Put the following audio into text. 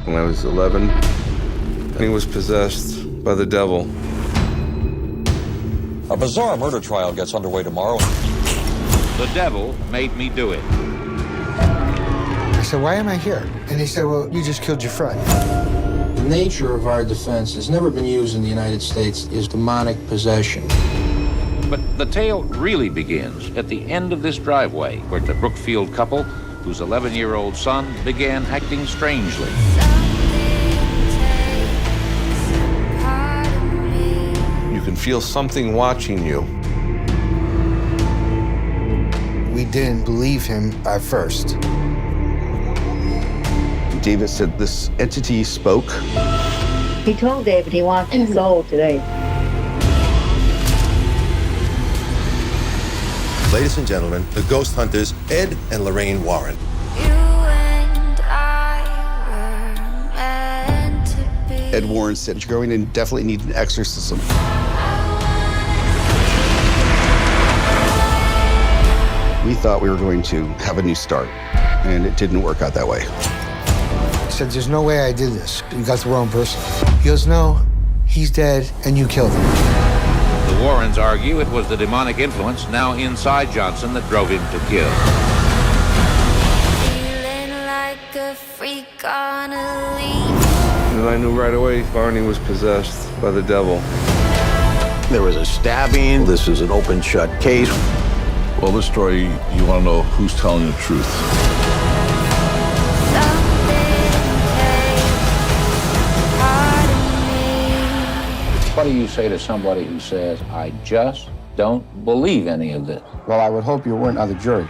when I was 11, and he was possessed by the devil. A bizarre murder trial gets underway tomorrow. The devil made me do it. I said, why am I here? And he said, well, you just killed your friend. The nature of our defense has never been used in the United States is demonic possession. But the tale really begins at the end of this driveway where the Brookfield couple, whose 11-year-old son began acting strangely. You can feel something watching you. We didn't believe him at first. David said this entity spoke. He told David he wants his soul today. Ladies and gentlemen, the ghost hunters, Ed and Lorraine Warren. Ed Warren said, you're going to definitely need an exorcism. We thought we were going to have a new start, and it didn't work out that way. He said, there's no way I did this. You got the wrong person. He goes, no, he's dead, and you killed him. The Warrens argue it was the demonic influence now inside Johnson that drove him to kill. Feeling like a freak on a leash. And I knew right away Barney was possessed by the devil. There was a stabbing. This is an open shut case. Well, this story, you want to know who's telling the truth. What do you say to somebody who says, I just don't believe any of this? Well, I would hope you weren't on the jury.